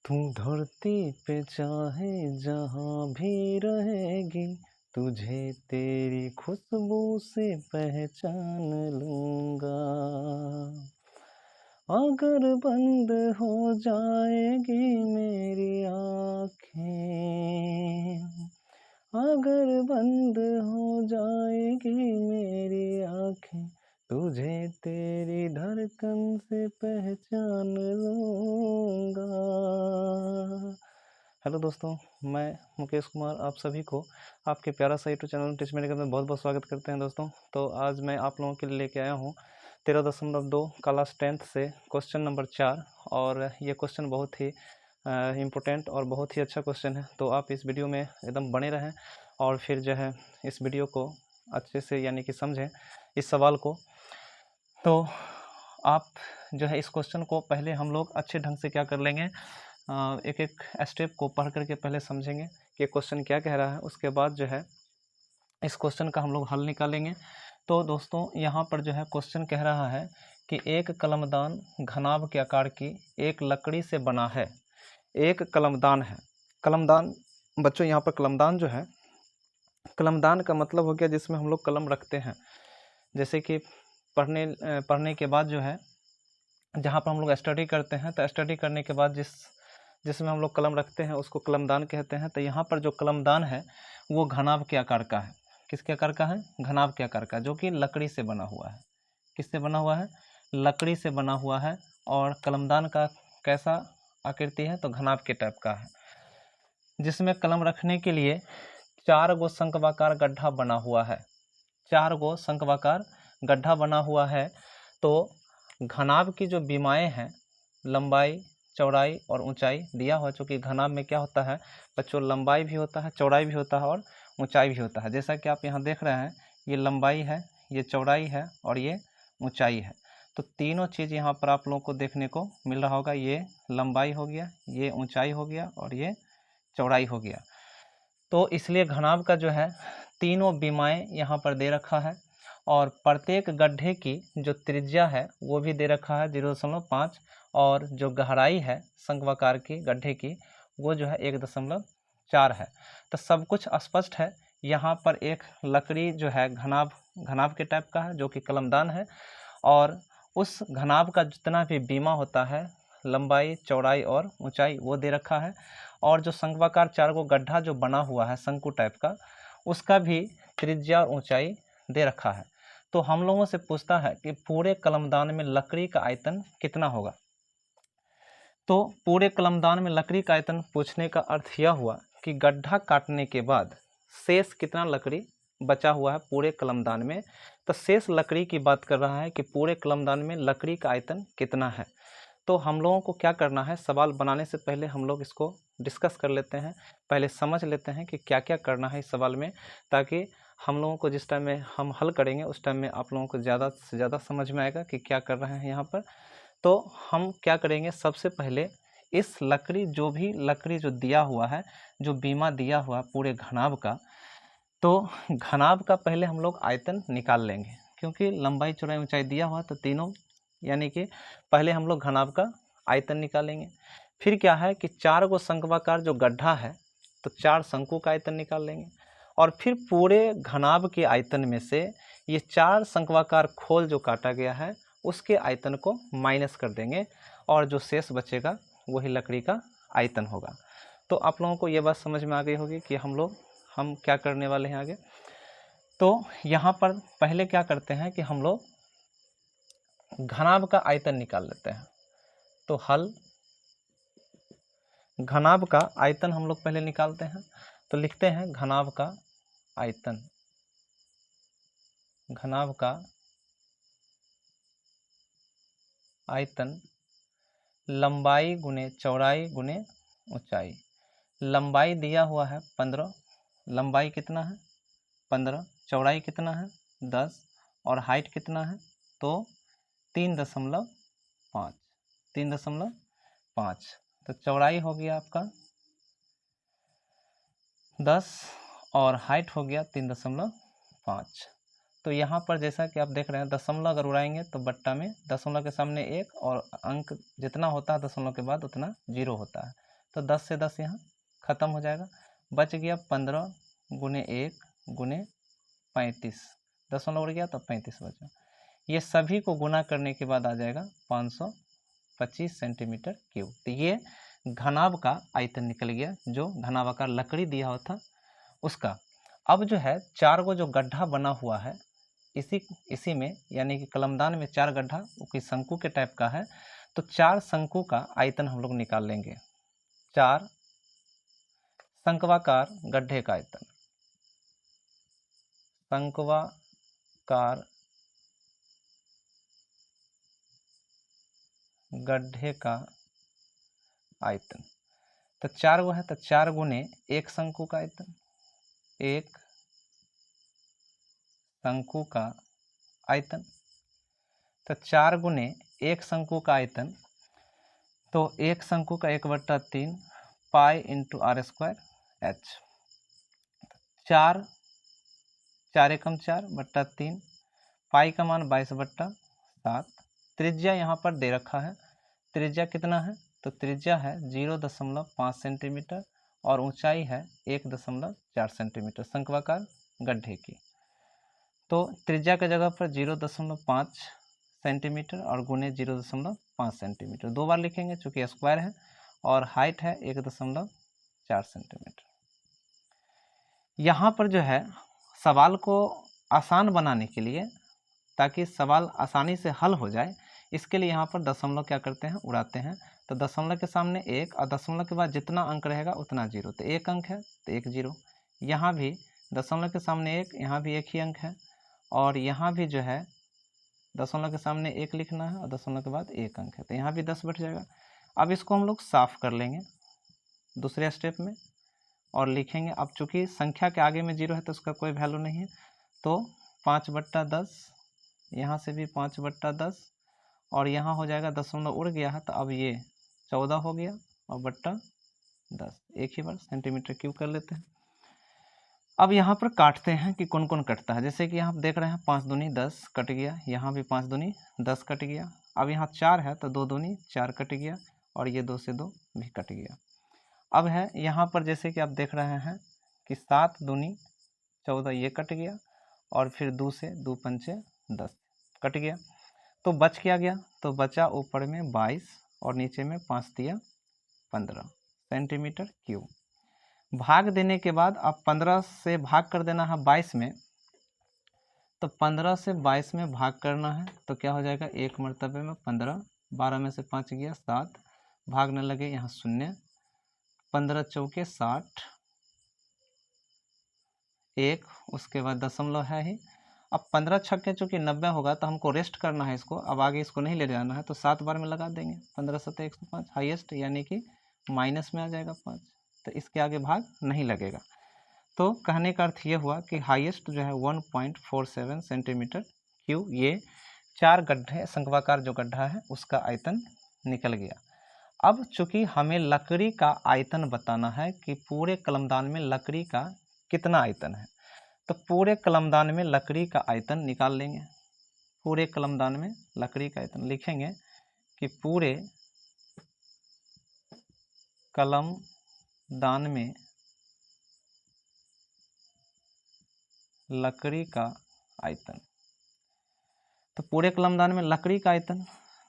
तू धरती पे चाहे जहाँ भी रहेगी, तुझे तेरी खुशबू से पहचान लूँगा। अगर बंद हो जाएगी मेरी आँखें, अगर बंद हो जाएगी मेरी आँखें, तुझे तेरी धड़कन से पहचान लूँगा। हेलो दोस्तों, मैं मुकेश कुमार आप सभी को आपके प्यारा सा यूट्यूब चैनल टीच मेडिकल में बहुत बहुत स्वागत करते हैं दोस्तों। तो आज मैं आप लोगों के लिए लेके आया हूँ 13.2 क्लास 10th से क्वेश्चन नंबर 4। और ये क्वेश्चन बहुत ही इम्पोर्टेंट और बहुत ही अच्छा क्वेश्चन है। तो आप इस वीडियो में एकदम बने रहें और फिर जो है इस वीडियो को अच्छे से यानी कि समझें इस सवाल को। तो आप जो है इस क्वेश्चन को पहले हम लोग अच्छे ढंग से क्या कर लेंगे, एक एक स्टेप को पढ़ करके पहले समझेंगे कि क्वेश्चन क्या कह रहा है। उसके बाद जो है इस क्वेश्चन का हम लोग हल निकालेंगे। तो दोस्तों यहाँ पर जो है क्वेश्चन कह रहा है कि एक कलमदान घनाभ के आकार की एक लकड़ी से बना है। एक कलमदान है। कलमदान बच्चों यहाँ पर कलमदान जो है, कलमदान का मतलब हो गया जिसमें हम लोग कलम रखते हैं। जैसे कि पढ़ने के बाद जो है जहाँ पर हम लोग स्टडी करते हैं, तो स्टडी करने के बाद जिसमें हम लोग कलम रखते हैं उसको कलमदान कहते हैं। तो यहाँ पर जो कलमदान है वो घनाभ के आकार का है। किसके आकार का है? घनाभ के आकार का, जो कि लकड़ी से बना हुआ है। किससे बना हुआ है? लकड़ी से बना हुआ है। और कलमदान का कैसा आकृति है? तो घनाभ के टाइप का है, जिसमें कलम रखने के लिए 4 गो शंक्वाकार गड्ढा बना हुआ है। 4 गो शंक्वाकार गड्ढा बना हुआ है। तो घनाभ की जो बीमाएँ हैं, लंबाई, चौड़ाई और ऊंचाई दिया हुआ, चूँकि घनाभ में क्या होता है बच्चों, लंबाई भी होता है, चौड़ाई भी होता है और ऊंचाई भी होता है। जैसा कि आप यहाँ देख रहे हैं, ये लंबाई है, ये चौड़ाई है और ये ऊंचाई है। तो तीनों चीज़ यहाँ पर आप लोगों को देखने को मिल रहा होगा। ये लंबाई हो गया, ये ऊंचाई हो गया और ये चौड़ाई हो गया। तो इसलिए घनाभ का जो है तीनों बीमाएँ यहाँ पर दे रखा है। और प्रत्येक गड्ढे की जो त्रिज्या है वो भी दे रखा है 0.5, और जो गहराई है शंक्वाकार की गड्ढे की वो जो है 1.4 है। तो सब कुछ स्पष्ट है। यहाँ पर एक लकड़ी जो है घनाभ के टाइप का है, जो कि कलमदान है। और उस घनाभ का जितना भी बीमा होता है, लंबाई, चौड़ाई और ऊंचाई, वो दे रखा है। और जो शंक्वाकार 4 गो गड्ढा जो बना हुआ है शंकु टाइप का, उसका भी त्रिज्या और ऊंचाई दे रखा है। तो हम लोगों से पूछता है कि पूरे कलमदान में लकड़ी का आयतन कितना होगा। तो पूरे कलमदान में लकड़ी का आयतन पूछने का अर्थ यह हुआ कि गड्ढा काटने के बाद शेष कितना लकड़ी बचा हुआ है पूरे कलमदान में। तो शेष लकड़ी की बात कर रहा है कि पूरे कलमदान में लकड़ी का आयतन कितना है। तो हम लोगों को क्या करना है, सवाल बनाने से पहले हम लोग इसको डिस्कस कर लेते हैं, पहले समझ लेते हैं कि क्या क्या करना है इस सवाल में, ताकि हम लोगों को जिस टाइम में हम हल करेंगे उस टाइम में आप लोगों को ज़्यादा से ज़्यादा समझ में आएगा कि क्या कर रहे हैं यहाँ पर। तो हम क्या करेंगे, सबसे पहले इस जो भी लकड़ी जो दिया हुआ है, जो बीमा दिया हुआ पूरे घनाभ का, तो घनाभ का पहले हम लोग आयतन निकाल लेंगे, क्योंकि लंबाई, चौड़ाई, ऊंचाई दिया हुआ तो तीनों, यानी कि पहले हम लोग घनाभ का आयतन निकालेंगे। फिर क्या है कि 4 गो शंक्वाकार जो गड्ढा है, तो 4 शंकु का आयतन निकाल लेंगे। और फिर पूरे घनाभ के आयतन में से ये 4 शंक्वाकार खोल जो काटा गया है उसके आयतन को माइनस कर देंगे, और जो शेष बचेगा वही लकड़ी का आयतन होगा। तो आप लोगों को ये बात समझ में आ गई होगी कि हम क्या करने वाले हैं आगे। तो यहाँ पर पहले क्या करते हैं कि हम लोग घनाभ का आयतन निकाल लेते हैं। तो हल घनाभ का आयतन हम लोग पहले निकालते हैं। तो लिखते हैं घनाभ का आयतन। घनाभ का आयतन लंबाई गुने चौड़ाई गुने ऊंचाई। लंबाई दिया हुआ है 15, लंबाई कितना है 15, चौड़ाई कितना है 10, और हाइट कितना है तो 3.5, 3.5। तो चौड़ाई हो गया आपका 10 और हाइट हो गया 3.5। तो यहाँ पर जैसा कि आप देख रहे हैं, दशमलव अगर उड़ाएंगे तो बट्टा में दशमलव के सामने 1, और अंक जितना होता है दशमलव के बाद उतना 0 होता है। तो 10 से 10 यहाँ ख़त्म हो जाएगा, बच गया 15 गुने 1 गुने 35, 10 उड़ गया तो 35 बचा। ये सभी को गुना करने के बाद आ जाएगा 525 सेंटीमीटर क्यूब। तो ये घनाभ का आयतन निकल गया, जो घनाभाकार लकड़ी दिया हुआ था उसका। अब जो है 4 गो जो गड्ढा बना हुआ है इसी में, यानी कि कलमदान में 4 गड्ढा, वो कोई शंकु के टाइप का है, तो 4 शंकु का आयतन हम लोग निकाल लेंगे। 4 शंक्वाकार गड्ढे का आयतन, शंक्वाकार गड्ढे का आयतन, तो 4 गो है, तो 4 गुने 1 शंकु का आयतन, 1 शंकु का आयतन, तो 4 गुने 1 शंकु का आयतन, तो 1 शंकु का 1/3 pi into R square H, 4 4 एकम 4/3, पाई का मान 22/7। त्रिज्या यहाँ पर दे रखा है, त्रिज्या कितना है, तो त्रिज्या है 0.5 सेंटीमीटर और ऊंचाई है 1.4 सेंटीमीटर शंक्वाकार गड्ढे की। तो त्रिज्या की जगह पर 0.5 सेंटीमीटर और गुने 0.5 सेंटीमीटर, 2 बार लिखेंगे चूँकि स्क्वायर है, और हाइट है 1.4 सेंटीमीटर। यहाँ पर जो है सवाल को आसान बनाने के लिए, ताकि सवाल आसानी से हल हो जाए, इसके लिए यहाँ पर दशमलव क्या करते हैं, उड़ाते हैं। तो दशमलव के सामने 1 और दशमलव के बाद जितना अंक रहेगा उतना 0, तो 1 अंक है तो 1 0। यहाँ भी दशमलव के सामने 1, यहाँ भी 1 ही अंक है, और यहाँ भी जो है दशमलव के सामने 1 लिखना है और दशमलव के बाद 1 अंक है, तो यहाँ भी 10 बैठ जाएगा। अब इसको हम लोग साफ कर लेंगे दूसरे स्टेप में और लिखेंगे। अब चूँकि संख्या के आगे में 0 है तो उसका कोई वैल्यू नहीं है, तो 5/10, यहाँ से भी 5/10, और यहाँ हो जाएगा दशमलव उड़ गया है, तो अब ये 14 हो गया और /10, एक ही बार सेंटीमीटर क्यूब कर लेते हैं। अब यहाँ पर काटते हैं कि कौन कौन कटता है, जैसे कि यहाँ देख रहे हैं 5 दूनी 10 कट गया, यहाँ भी 5 दूनी 10 कट गया। अब यहाँ 4 है तो 2 दूनी 4 कट गया, और ये 2 से 2 भी कट गया। अब है यहाँ पर जैसे कि आप देख रहे हैं कि 7 दूनी 14, ये कट गया, और फिर 2 से 2 पंचे 10 कट गया। तो बच क्या गया, तो बचा ऊपर में 22 और नीचे में 5 दिया 15 सेंटीमीटर क्यूब। भाग देने के बाद अब 15 से भाग कर देना है 22 में, तो 15 से 22 में भाग करना है, तो क्या हो जाएगा, एक मरतबे में 15, 12 में से 5 गया 7, भाग न लगे यहाँ 0, 15 चौके 60, 1, उसके बाद दशमलव है ही। अब 15 छक्के चूँकि 90 होगा तो हमको रेस्ट करना है इसको, अब आगे इसको नहीं ले जाना है, तो 7 बार में लगा देंगे, 15 7 105 हाईएस्ट, यानी कि माइनस में आ जाएगा 5, तो इसके आगे भाग नहीं लगेगा। तो कहने का अर्थ ये हुआ कि हाईएस्ट जो है 1.47 सेंटीमीटर क्यूब, ये 4 गड्ढे शंक्वाकार जो गड्ढा है उसका आयतन निकल गया। अब चूँकि हमें लकड़ी का आयतन बताना है कि पूरे कलमदान में लकड़ी का कितना आयतन है, तो पूरे कलमदान में लकड़ी का आयतन निकाल लेंगे। पूरे कलमदान में लकड़ी का आयतन लिखेंगे कि पूरे कलमदान में लकड़ी का आयतन, तो पूरे कलमदान में लकड़ी का आयतन,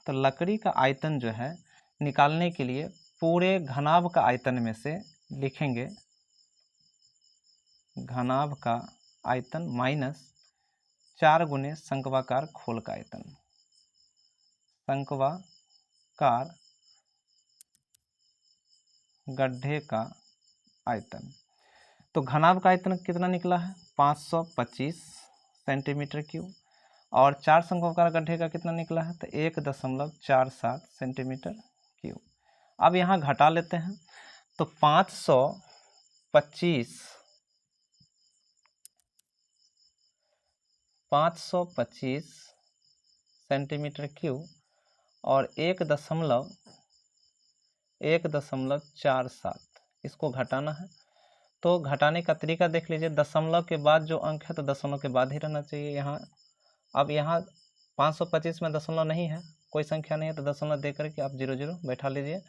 तो लकड़ी का आयतन जो है निकालने के लिए पूरे घनाभ का आयतन में से लिखेंगे घनाभ का आयतन माइनस 4 गुने शंक्वाकार खोल का आयतन, शंक्वाकार गड्ढे का आयतन। तो घनाभ का आयतन कितना निकला है, 525 सेंटीमीटर क्यूब, और 4 शंक्वाकार गड्ढे का कितना निकला है, तो 1.47 सेंटीमीटर क्यूब। अब यहाँ घटा लेते हैं, तो 525 सेंटीमीटर क्यूब और 1.47, इसको घटाना है। तो घटाने का तरीका देख लीजिए, दशमलव के बाद जो अंक है तो दशमलव के बाद ही रहना चाहिए यहाँ। अब यहाँ 525 में दशमलव नहीं है, कोई संख्या नहीं है, तो दशमलव दे करके आप 0 0 बैठा लीजिए,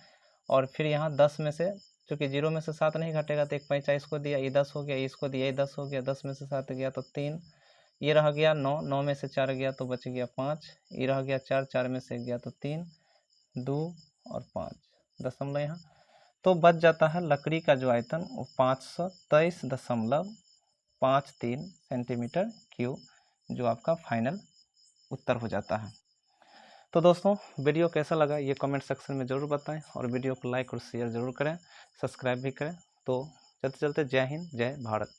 और फिर यहाँ 10 में से, चूँकि 0 में से 7 नहीं घटेगा तो एक पैंचा इसको दिया, ये 10 हो गया, इसको दिया, ये 10 हो गया, 10 में से 7 गया तो 3, ये रह गया 9, 9 में से 4 गया तो बच गया 5, ये रह गया 4, 4 में से गया तो 3, 2 और 5 दशमलव यहाँ, तो बच जाता है लकड़ी का जो आयतन वो 523.53 सेंटीमीटर क्यूब, जो आपका फाइनल उत्तर हो जाता है। तो दोस्तों वीडियो कैसा लगा ये कमेंट सेक्शन में ज़रूर बताएं, और वीडियो को लाइक और शेयर ज़रूर करें, सब्सक्राइब भी करें। तो चलते चलते जय हिंद, जय भारत।